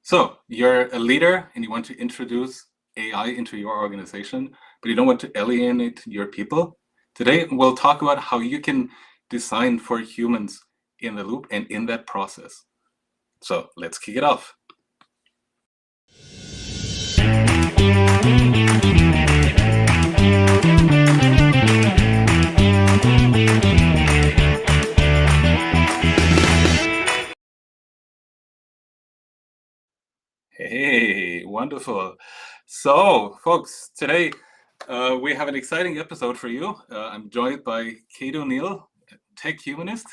So you're a leader and you want to introduce AI into your organization, but you don't want to alienate your people. Today, we'll talk about how you can design for humans in the loop and in that process. So let's kick it off. Hey, wonderful. So, folks, today we have an exciting episode for you. I'm joined by Kate O'Neill, tech humanist.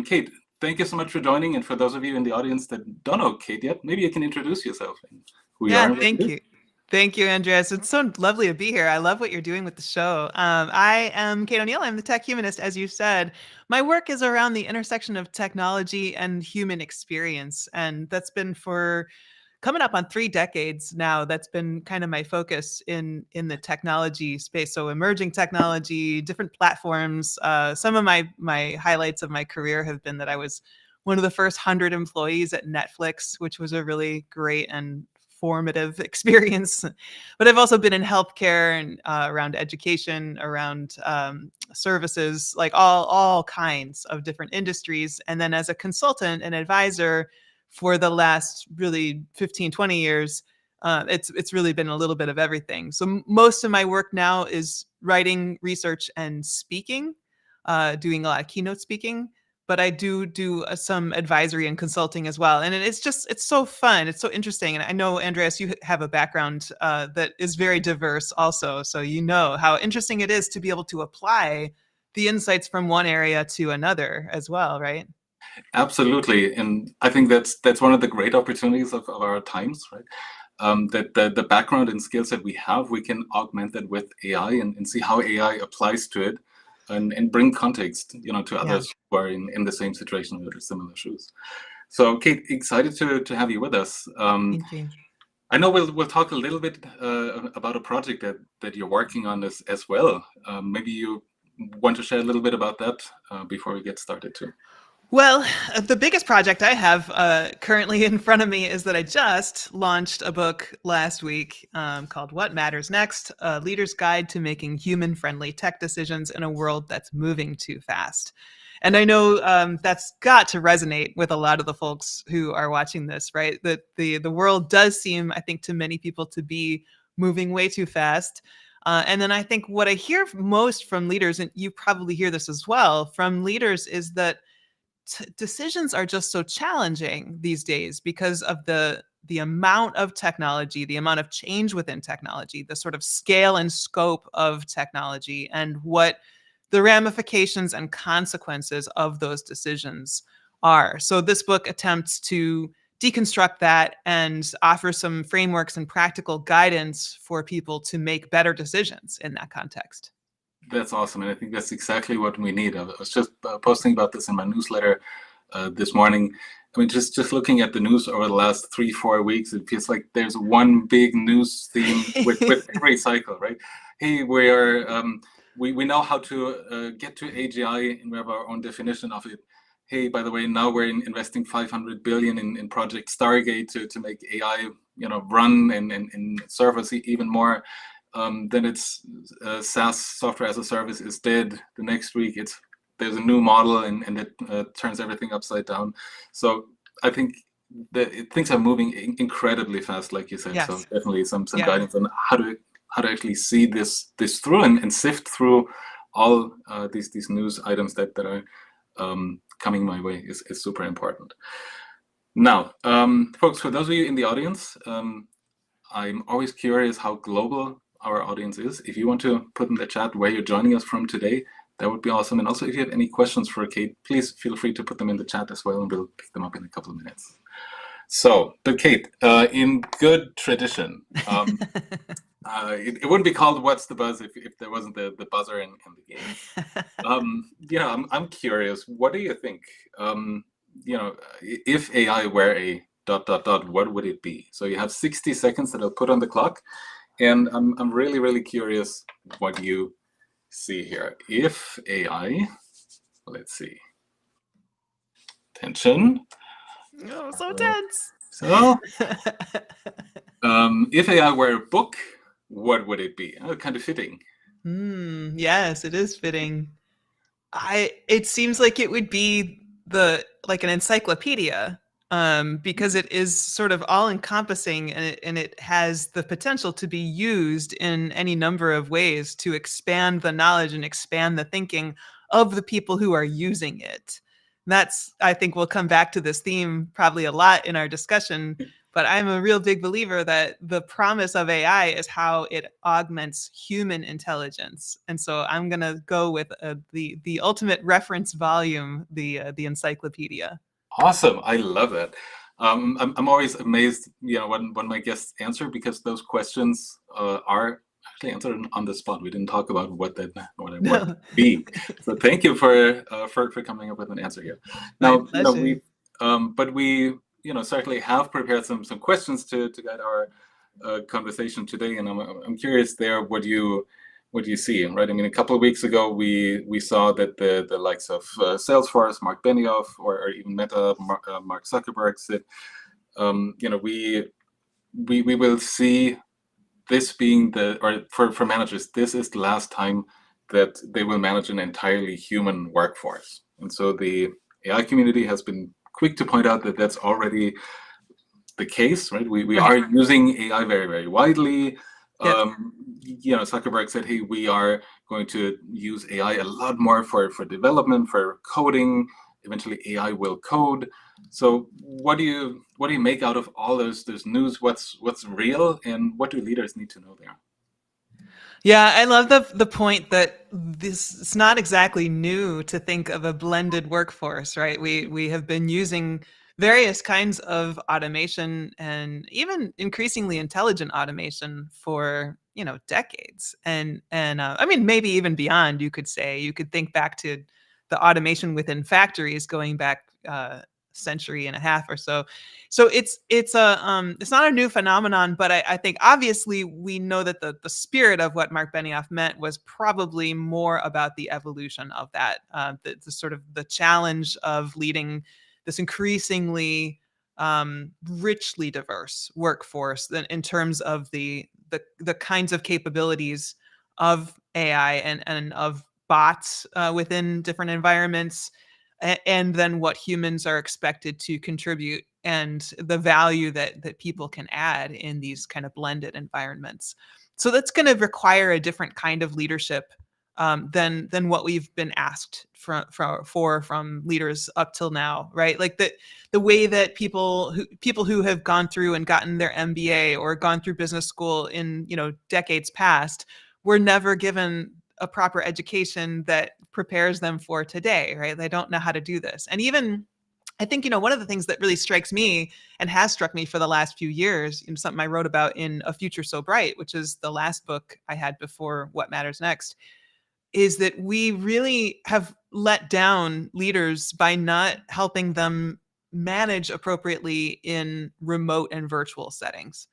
Kate, thank you so much for joining. And for those of you in the audience that don't know Kate yet, maybe you can introduce yourself and who you are. Yeah, thank you. Thank you, Andreas. It's so lovely to be here. I love what you're doing with the show. I am Kate O'Neill. I'm the tech humanist, as you said. My work is around the intersection of technology and human experience. And that's been for coming up on 3 decades now. That's been kind of my focus in the technology space. So emerging technology, different platforms. Some of my highlights of my career have been that I was one of the first 100 employees at Netflix, which was a really great and formative experience. But I've also been in healthcare and around education, around services, like all kinds of different industries. And then as a consultant and advisor for the last really 15, 20 years, it's really been a little bit of everything. So most of my work now is writing, research, and speaking, doing a lot of keynote speaking. But I do some advisory and consulting as well. And it's so fun. It's so interesting. And I know, Andreas, you have a background that is very diverse also. So you know how interesting it is to be able to apply the insights from one area to another as well, right? Absolutely. And I think that's one of the great opportunities of our times, right? That the background and skills that we have, we can augment that with AI and see how AI applies to it. And bring context, to others who are in the same situation or similar shoes. So, Kate, excited to have you with us. Thank you. I know we'll talk a little bit about a project that you're working on as well. Maybe you want to share a little bit about that before we get started too. Well, the biggest project I have currently in front of me is that I just launched a book last week called What Matters Next? A Leader's Guide to Making Human-Friendly Tech Decisions in a World That's Moving Too Fast. And I know that's got to resonate with a lot of the folks who are watching this, right? That the world does seem, I think, to many people to be moving way too fast. And then I think what I hear most from leaders, and you probably hear this as well, from leaders is that decisions are just so challenging these days because of the amount of technology, the amount of change within technology, the sort of scale and scope of technology, and what the ramifications and consequences of those decisions are. So this book attempts to deconstruct that and offer some frameworks and practical guidance for people to make better decisions in that context. That's awesome, and I think that's exactly what we need. I was just posting about this in my newsletter this morning. I mean, just looking at the news over the last 3-4 weeks, it feels like there's one big news theme with every cycle, right? Hey, we know how to get to AGI, and we have our own definition of it. Hey, by the way, now we're investing 500 billion in Project Stargate to make AI, run and serve us even more. Then it's SaaS, software as a service, is dead. The next week there's a new model and it turns everything upside down. So I think things are moving incredibly fast, like you said. Yes. So definitely some guidance on how to actually see this through and sift through all these news items that are coming my way is super important. Now, folks, for those of you in the audience, I'm always curious how global our audience is. If you want to put in the chat where you're joining us from today, that would be awesome. And also, if you have any questions for Kate, please feel free to put them in the chat as well, and we'll pick them up in a couple of minutes. So, but Kate, in good tradition, it wouldn't be called What's the Buzz if there wasn't the buzzer in the game. I'm curious, what do you think? If AI were a ... what would it be? So you have 60 seconds that I'll put on the clock. And I'm really, really curious what you see here. If AI, let's see. Tension. Oh, so tense. So, if AI were a book, what would it be? Kind of fitting. Yes, it is fitting. It seems like it would be like an encyclopedia, because it is sort of all encompassing, and it has the potential to be used in any number of ways to expand the knowledge and expand the thinking of the people who are using it. I think we'll come back to this theme probably a lot in our discussion, but I'm a real big believer that the promise of AI is how it augments human intelligence. And so I'm going to go with the ultimate reference volume, the encyclopedia. Awesome. I love it. I'm always amazed, when my guests answer, because those questions are actually answered on the spot. We didn't talk about what it would be. So thank you for coming up with an answer here. Now, we certainly have prepared some questions to guide our conversation today, and I'm curious there what you see, right? I mean, a couple of weeks ago we saw that the likes of Salesforce, Marc Benioff, or even Meta, Mark Zuckerberg said, we will see this being for managers, this is the last time that they will manage an entirely human workforce. And so the AI community has been quick to point out that that's already the case, right? We are using AI very, very widely. Yep. Zuckerberg said, hey, we are going to use AI a lot more for development, for coding. Eventually AI will code. So what do you make out of all those news? What's real, and what do leaders need to know there? Yeah, I love the point that it's not exactly new to think of a blended workforce, right? We have been using various kinds of automation, and even increasingly intelligent automation, for decades, and I mean, maybe even beyond. You could think back to the automation within factories going back century and a half or so. So it's not a new phenomenon, but I think obviously we know that the spirit of what Marc Benioff meant was probably more about the evolution of that, the sort of the challenge of leading this increasingly richly diverse workforce in terms of the kinds of capabilities of AI and of bots within different environments, and then what humans are expected to contribute, and the value that people can add in these kind of blended environments. So that's going to require a different kind of leadership than what we've been asked from leaders up till now, right? Like the way that people who have gone through and gotten their MBA or gone through business school in decades past were never given a proper education that prepares them for today, right? They don't know how to do this. And even, I think, one of the things that really strikes me and has struck me for the last few years, something I wrote about in A Future So Bright, which is the last book I had before What Matters Next, is that we really have let down leaders by not helping them manage appropriately in remote and virtual settings.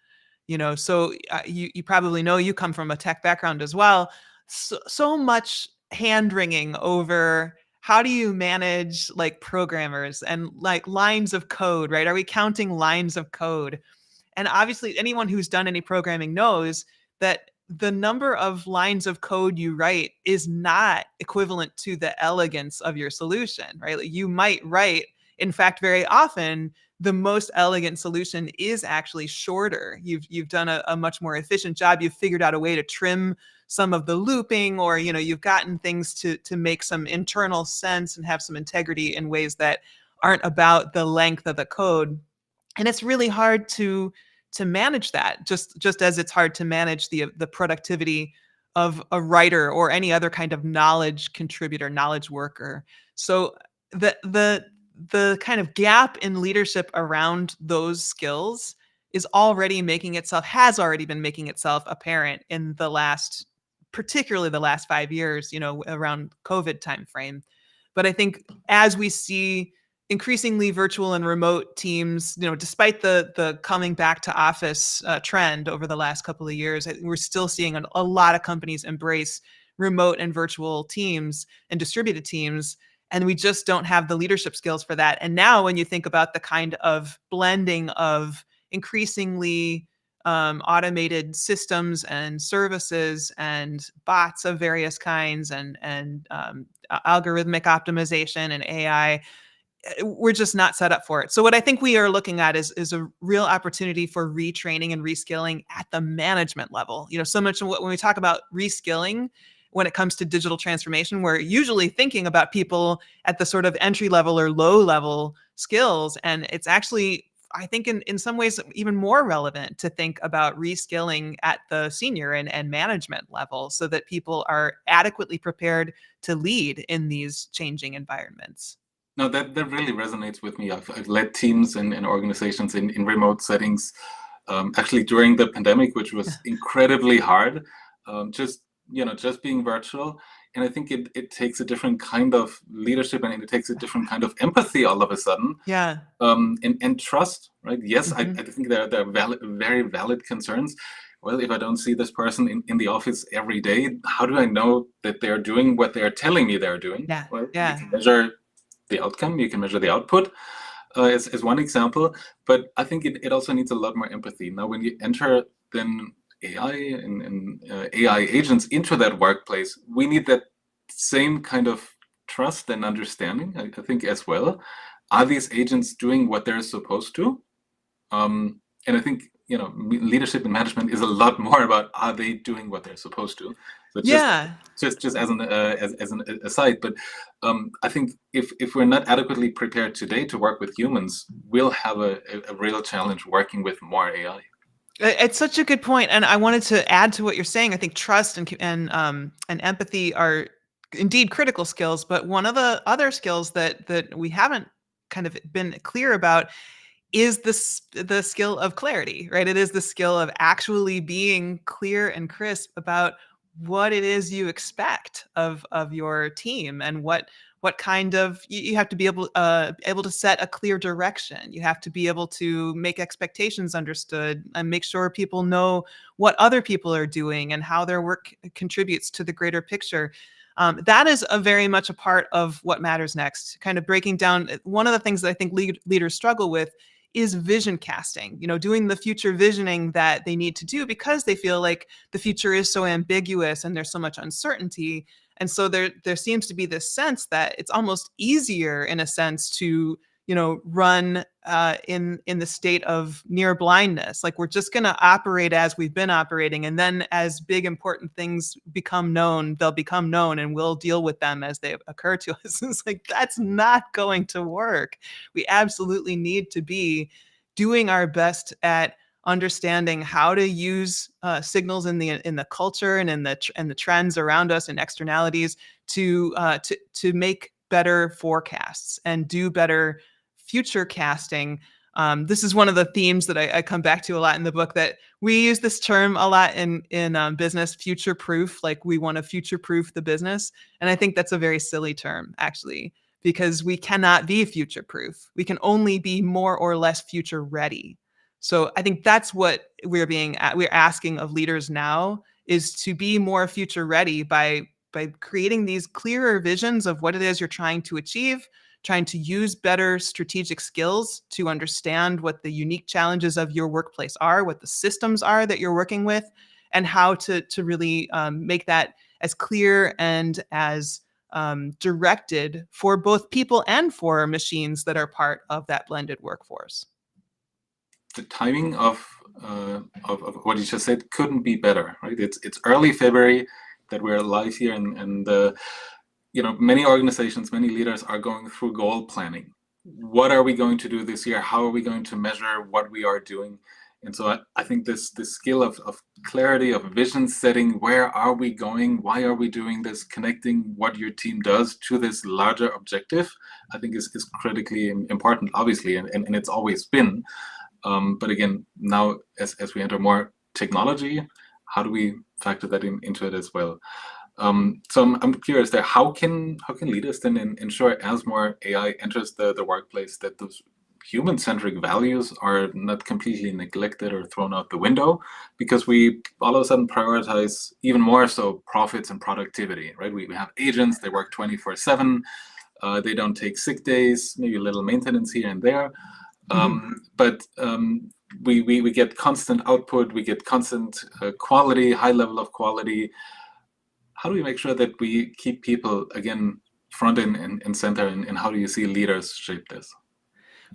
So you probably know, you come from a tech background as well. So much hand wringing over how do you manage like programmers and like lines of code, right? Are we counting lines of code? And obviously anyone who's done any programming knows that the number of lines of code you write is not equivalent to the elegance of your solution, right? Like you might write, in fact, very often, the most elegant solution is actually shorter. You've done a much more efficient job. You've figured out a way to trim some of the looping, or you've gotten things to make some internal sense and have some integrity in ways that aren't about the length of the code. And it's really hard to manage that, just as it's hard to manage the productivity of a writer or any other kind of knowledge contributor, knowledge worker. So the kind of gap in leadership around those skills has already been making itself apparent in particularly the last 5 years, around COVID timeframe. But I think as we see increasingly virtual and remote teams, despite the coming back to office trend over the last couple of years, we're still seeing a lot of companies embrace remote and virtual teams and distributed teams. And we just don't have the leadership skills for that. And now when you think about the kind of blending of increasingly automated systems and services and bots of various kinds and algorithmic optimization and AI, we're just not set up for it. So what I think we are looking at is a real opportunity for retraining and reskilling at the management level. So much of when we talk about reskilling, when it comes to digital transformation, we're usually thinking about people at the sort of entry level or low level skills. And it's actually, I think in some ways, even more relevant to think about reskilling at the senior and management level so that people are adequately prepared to lead in these changing environments. No, that really resonates with me. I've led teams and organizations in remote settings, actually during the pandemic, which was incredibly hard. Just being virtual. And I think it takes a different kind of leadership and it takes a different kind of empathy all of a sudden. Yeah. And trust, right? Yes, I think there are very valid concerns. Well, if I don't see this person in the office every day, how do I know that they're doing what they're telling me they're doing? Yeah. Well, Yeah. you can measure the outcome, you can measure the output as one example, but I think it also needs a lot more empathy. Now, when you enter then AI and AI agents into that workplace, we need that same kind of trust and understanding, I think, as well. Are these agents doing what they're supposed to? And I think, leadership and management is a lot more about, are they doing what they're supposed to? So just as an aside, but I think if we're not adequately prepared today to work with humans, we'll have a real challenge working with more AI. It's such a good point, and I wanted to add to what you're saying. I think trust and empathy are indeed critical skills, but one of the other skills that we haven't kind of been clear about is the skill of clarity, right? It is the skill of actually being clear and crisp about what it is you expect of your team and what kind of you have to be able to set a clear direction. You have to be able to make expectations understood and make sure people know what other people are doing and how their work contributes to the greater picture. That is very much a part of what matters next. Kind of breaking down one of the things that I think leaders struggle with is vision casting, doing the future visioning that they need to do because they feel like the future is so ambiguous and there's so much uncertainty. And so there seems to be this sense that it's almost easier in a sense to, run in the state of near blindness. Like we're just going to operate as we've been operating. And then as big, important things become known, they'll become known and we'll deal with them as they occur to us. It's like, that's not going to work. We absolutely need to be doing our best at understanding how to use signals in the culture and in the trends around us and externalities to make better forecasts and do better future casting. This is one of the themes that I come back to a lot in the book, that we use this term a lot in business, future proof, like we want to future proof the business. And I think that's a very silly term, actually, because we cannot be future proof. We can only be more or less future ready. So I think that's what we're asking of leaders now, is to be more future ready by creating these clearer visions of what it is you're trying to achieve, trying to use better strategic skills to understand what the unique challenges of your workplace are, what the systems are that you're working with, and how to really make that as clear and as directed for both people and for machines that are part of that blended workforce. The timing of what you just said couldn't be better, right? It's early February that we're live here, and many organizations, many leaders are going through goal planning. What are we going to do this year? How are we going to measure what we are doing? And so I think this skill of clarity, of vision setting, where are we going? Why are we doing this? Connecting what your team does to this larger objective, I think is critically important, obviously, and it's always been. But again, now as we enter more technology, how do we factor that into it as well? So I'm curious there, how can leaders then ensure, as more AI enters the workplace, that those human-centric values are not completely neglected or thrown out the window, because we all of a sudden prioritize even more so profits and productivity, right? We have agents, they work 24/7. They don't take sick days, maybe a little maintenance here and there. But we get constant output, we get constant quality, high level of quality. How do we make sure that we keep people, again, front and center, and how do you see leaders shape this?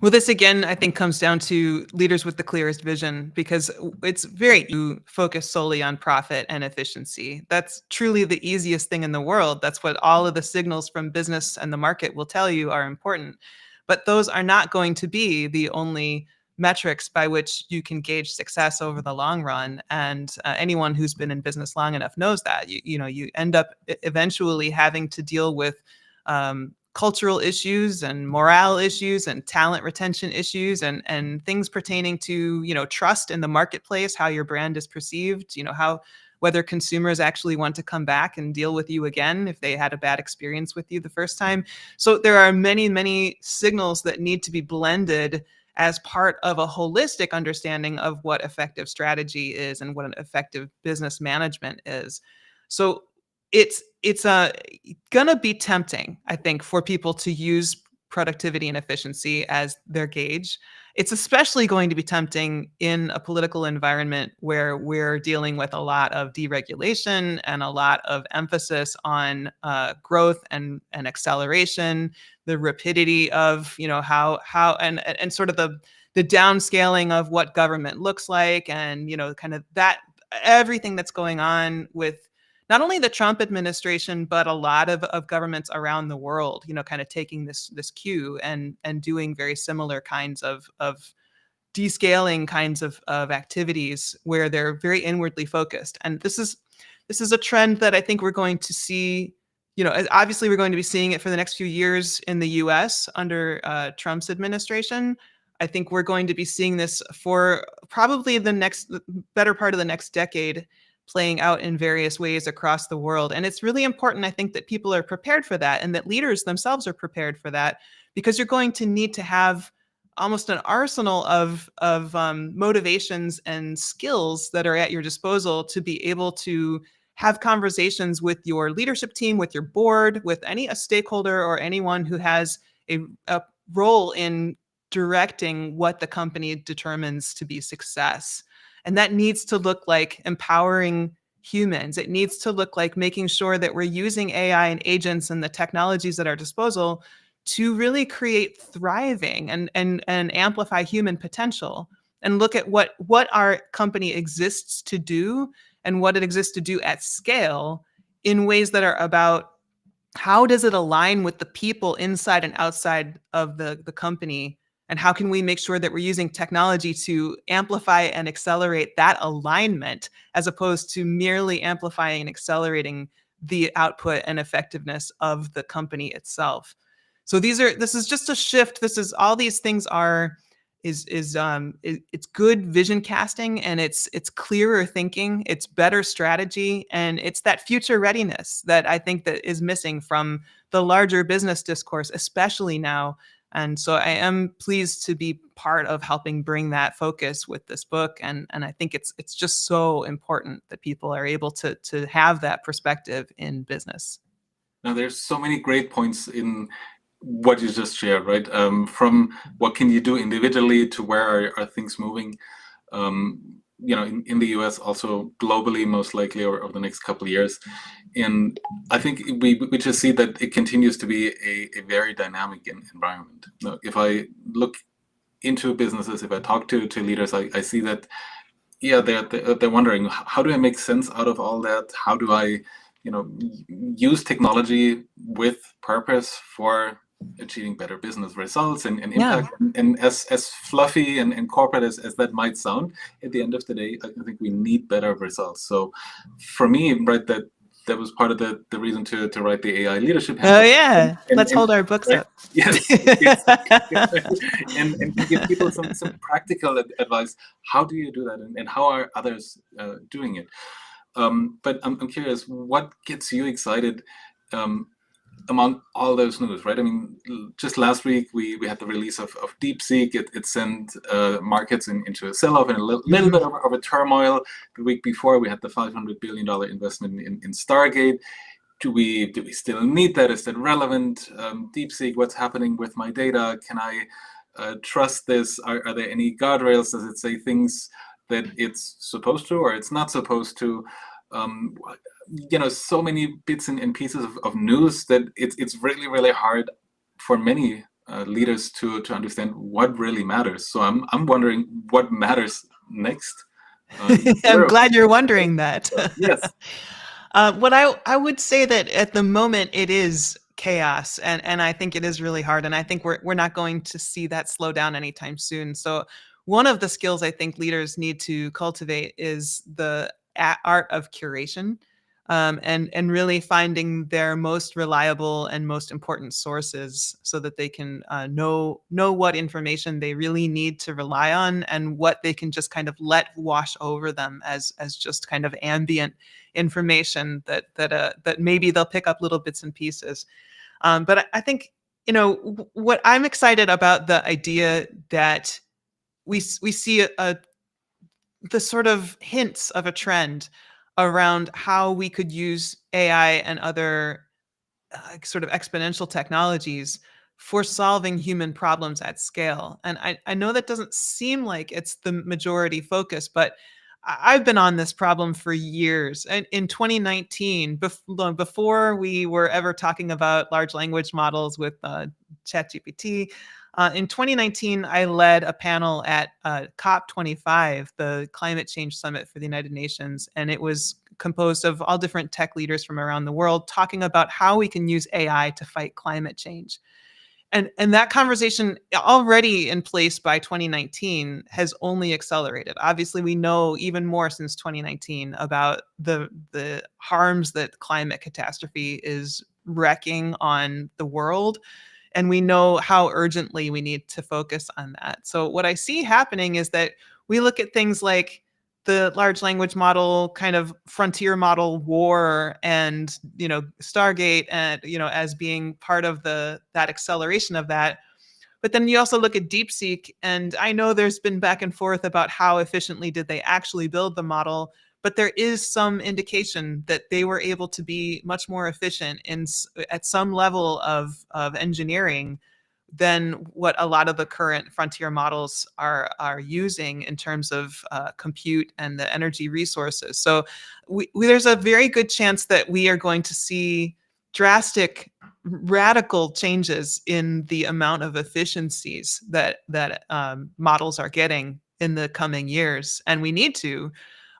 Well, this again, I think, comes down to leaders with the clearest vision, because it's very to focus solely on profit and efficiency. That's truly the easiest thing in the world. That's what all of the signals from business and the market will tell you are important. But those are not going to be the only metrics by which you can gauge success over the long run. And anyone who's been in business long enough knows that. You end up eventually having to deal with cultural issues and morale issues and talent retention issues and things pertaining to, trust in the marketplace, how your brand is perceived, whether consumers actually want to come back and deal with you again if they had a bad experience with you the first time. So there are many, many signals that need to be blended as part of a holistic understanding of what effective strategy is and what an effective business management is. So it's gonna be tempting, I think, for people to use productivity and efficiency as their gauge. It's especially going to be tempting in a political environment where we're dealing with a lot of deregulation and a lot of emphasis on growth and acceleration, the rapidity of how and sort of the downscaling of what government looks like, and kind of that everything that's going on with not only the Trump administration, but a lot of governments around the world, kind of taking this cue and doing very similar kinds of descaling kinds of activities where they're very inwardly focused. And this is a trend that I think we're going to see. Obviously we're going to be seeing it for the next few years in the US under Trump's administration. I think we're going to be seeing this for probably the better part of the next decade, playing out in various ways across the world. And it's really important, I think, that people are prepared for that and that leaders themselves are prepared for that, because you're going to need to have almost an arsenal of motivations and skills that are at your disposal to be able to have conversations with your leadership team, with your board, with a stakeholder or anyone who has a role in directing what the company determines to be success. And that needs to look like empowering humans. It needs to look like making sure that we're using AI and agents and the technologies at our disposal to really create thriving and amplify human potential, and look at what our company exists to do and what it exists to do at scale in ways that are about how does it align with the people inside and outside of the company. And how can we make sure that we're using technology to amplify and accelerate that alignment, as opposed to merely amplifying and accelerating the output and effectiveness of the company itself? So this is just a shift. All these things it's good vision casting, and it's clearer thinking, it's better strategy, and it's that future readiness that I think that is missing from the larger business discourse, especially now. And so I am pleased to be part of helping bring that focus with this book. And I think it's just so important that people are able to have that perspective in business. Now, there's so many great points in what you just shared, right? From what can you do individually to where are things moving? In the US, also globally, most likely over the next couple of years. And I think we just see that it continues to be a very dynamic environment. If I look into businesses, if I talk to leaders, I see that, yeah, they're wondering, how do I make sense out of all that? How do I, use technology with purpose for achieving better business results and impact? Yeah. And as fluffy and corporate as that might sound, at the end of the day, I think we need better results. So for me, right, that was part of the reason to write the AI leadership handbook. Oh yeah, let's hold our books up. Yes, and give people some practical advice. How do you do that, and how are others doing it? But I'm curious, what gets you excited among all those news, right? I mean, just last week we had the release of DeepSeek. It sent markets into a sell-off and a little bit of a turmoil. The week before, we had the $500 billion investment in Stargate. do we still need that? Is that relevant? DeepSeek, what's happening with my data? Can I trust this? Are there any guardrails? Does it say things that it's supposed to or it's not supposed to? So many bits and pieces of news that it's really, really hard for many leaders to understand what really matters. So I'm wondering what matters next. I'm glad you're wondering that. Yes. What I would say that at the moment it is chaos, and I think it is really hard, and I think we're not going to see that slow down anytime soon. So one of the skills I think leaders need to cultivate is the art of curation, and really finding their most reliable and most important sources so that they can know what information they really need to rely on and what they can just kind of let wash over them as just kind of ambient information that maybe they'll pick up little bits and pieces. But I think, what I'm excited about the idea that we see the sort of hints of a trend around how we could use AI and other sort of exponential technologies for solving human problems at scale. And I know that doesn't seem like it's the majority focus, but I've been on this problem for years. And in 2019, before we were ever talking about large language models with ChatGPT, in 2019, I led a panel at 𝗁𝗏𝗄𝗵𝗵𝗹, the climate change summit for the United Nations. And it was composed of all different tech leaders from around the world talking about how we can use AI to fight climate change. And that conversation, already in place by 2019, has only accelerated. Obviously, we know even more since 2019 about the harms that climate catastrophe is wreaking on the world. And we know how urgently we need to focus on that. So what I see happening is that we look at things like the large language model kind of frontier model war and, Stargate and, as being part of that acceleration of that. But then you also look at DeepSeek, and I know there's been back and forth about how efficiently did they actually build the model, but there is some indication that they were able to be much more efficient at some level of engineering than what a lot of the current frontier models are using in terms of compute and the energy resources. So there's a very good chance that we are going to see drastic, radical changes in the amount of efficiencies that models are getting in the coming years, and we need to.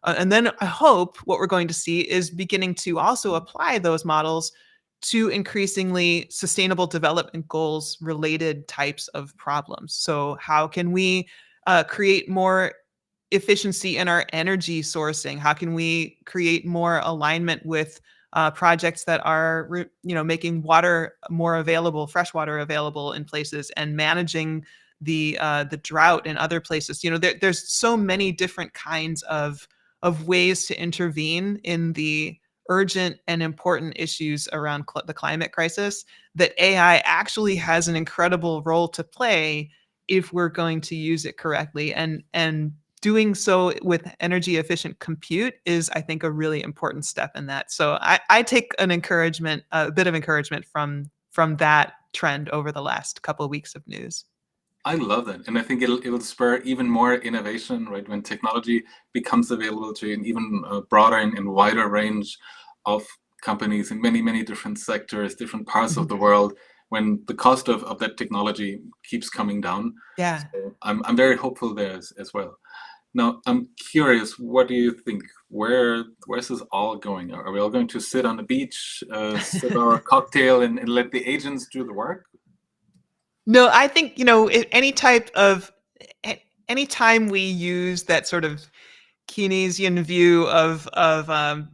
And then I hope what we're going to see is beginning to also apply those models to increasingly sustainable development goals related types of problems. So how can we create more efficiency in our energy sourcing? How can we create more alignment with projects that are making water more available, fresh water available in places, and managing the drought in other places? There's so many different kinds of ways to intervene in the urgent and important issues around the climate crisis that AI actually has an incredible role to play if we're going to use it correctly. And doing so with energy efficient compute is, I think, a really important step in that. So I take a bit of encouragement from that trend over the last couple of weeks of news. I love that. And I think it'll spur even more innovation, right? When technology becomes available to an even broader and wider range of companies in many, many different sectors, different parts of the world, when the cost of that technology keeps coming down. Yeah. So I'm very hopeful there as well. Now, I'm curious, what do you think? Where's this all going? Are we all going to sit on the beach, sip our cocktail and let the agents do the work? No, I think, anytime we use that sort of Keynesian view of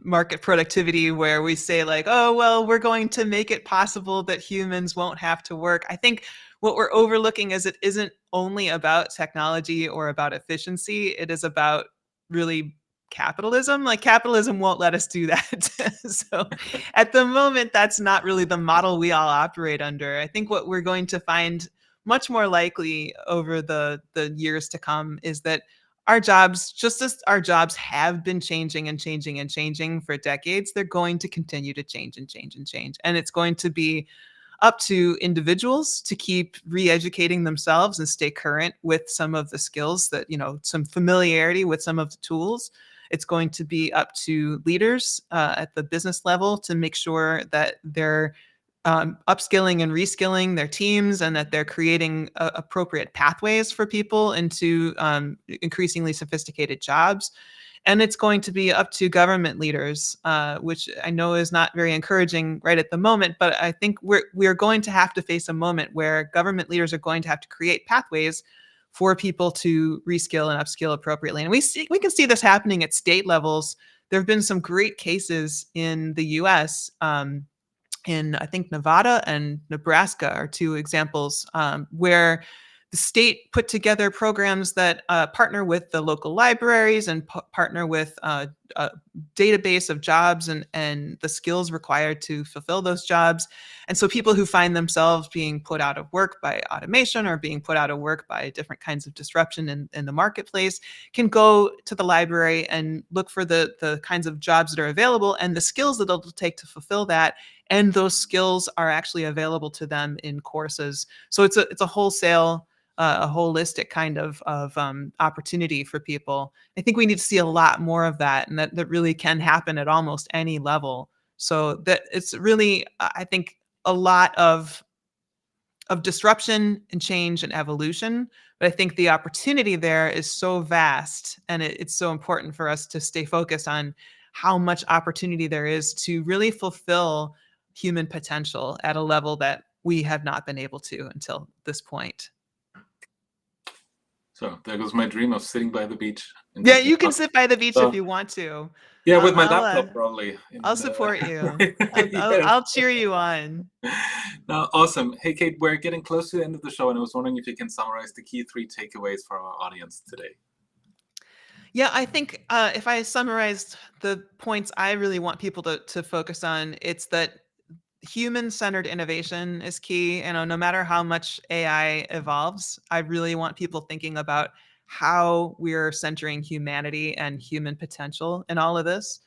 market productivity, where we say like, oh, well, we're going to make it possible that humans won't have to work. I think what we're overlooking is it isn't only about technology or about efficiency. It is about really capitalism. Like, capitalism won't let us do that. So at the moment, that's not really the model we all operate under. I think what we're going to find much more likely over the years to come is that our jobs, just as our jobs have been changing and changing and changing for decades, they're going to continue to change and change and change. And it's going to be up to individuals to keep re-educating themselves and stay current with some of the skills that, some familiarity with some of the tools. It's going to be up to leaders at the business level to make sure that they're upskilling and reskilling their teams, and that they're creating appropriate pathways for people into increasingly sophisticated jobs. And it's going to be up to government leaders, which I know is not very encouraging right at the moment, but I think we're going to have to face a moment where government leaders are going to have to create pathways for people to reskill and upskill appropriately. And we can see this happening at state levels. There have been some great cases in the US. In, I think, Nevada and Nebraska are two examples where the state put together programs that partner with the local libraries and partner with a database of jobs and the skills required to fulfill those jobs. And so people who find themselves being put out of work by automation or being put out of work by different kinds of disruption in the marketplace can go to the library and look for the kinds of jobs that are available and the skills that it'll take to fulfill that. And those skills are actually available to them in courses. So it's a wholesale, a holistic kind of opportunity for people. I think we need to see a lot more of that, and that really can happen at almost any level. So that it's really, I think, a lot of disruption and change and evolution. But I think the opportunity there is so vast, and it's so important for us to stay focused on how much opportunity there is to really fulfill human potential at a level that we have not been able to until this point. So there goes my dream of sitting by the beach. Yeah, you can sit by the beach if you want to. Yeah, with my laptop probably. I'll support you. I'll cheer you on. No, awesome. Hey, Kate, we're getting close to the end of the show, and I was wondering if you can summarize the key 3 takeaways for our audience today. Yeah, I think if I summarized the points I really want people to focus on, it's that human-centered innovation is key. And no matter how much AI evolves, I really want people thinking about how we're centering humanity and human potential in all of this.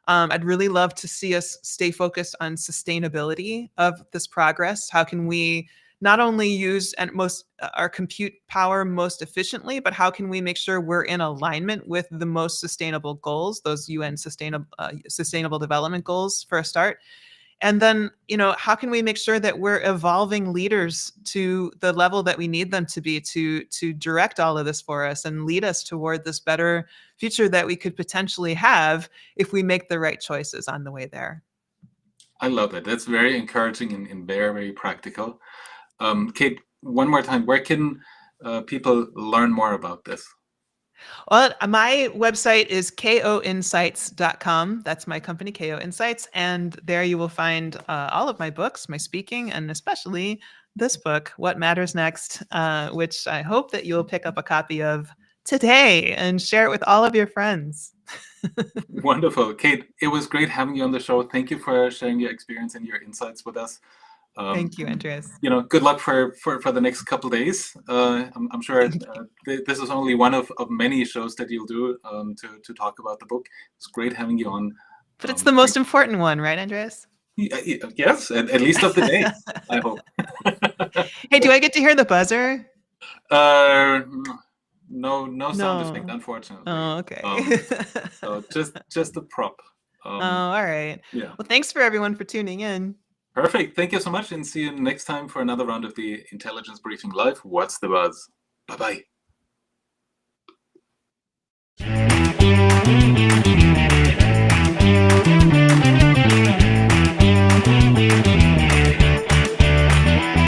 I'd really love to see us stay focused on sustainability of this progress. How can we not only use our compute power most efficiently, but how can we make sure we're in alignment with the most sustainable goals, those UN sustainable development goals for a start? And then, how can we make sure that we're evolving leaders to the level that we need them to be to direct all of this for us and lead us toward this better future that we could potentially have if we make the right choices on the way there? I love it. That's very encouraging and very, very practical. Kate, one more time, where can people learn more about this? Well, my website is 𝗂𝗏insights.com. That's my company, 𝗂 Insights. And there you will find all of my books, my speaking, and especially this book, What Matters Next, which I hope that you'll pick up a copy of today and share it with all of your friends. Wonderful. Kate, it was great having you on the show. Thank you for sharing your experience and your insights with us. Thank you, Andreas. Good luck for the next couple of days. I'm sure this is only one of many shows that you'll do to talk about the book. It's great having you on. But it's the most important one, right, Andreas? Yes, at least of the day, I hope. Hey, do I get to hear the buzzer? No sound effect, unfortunately. Oh, okay. So just a prop. All right. Yeah. Well, thanks for everyone for tuning in. Perfect. Thank you so much, and see you next time for another round of the Intelligence Briefing Live. What's the buzz? Bye-bye.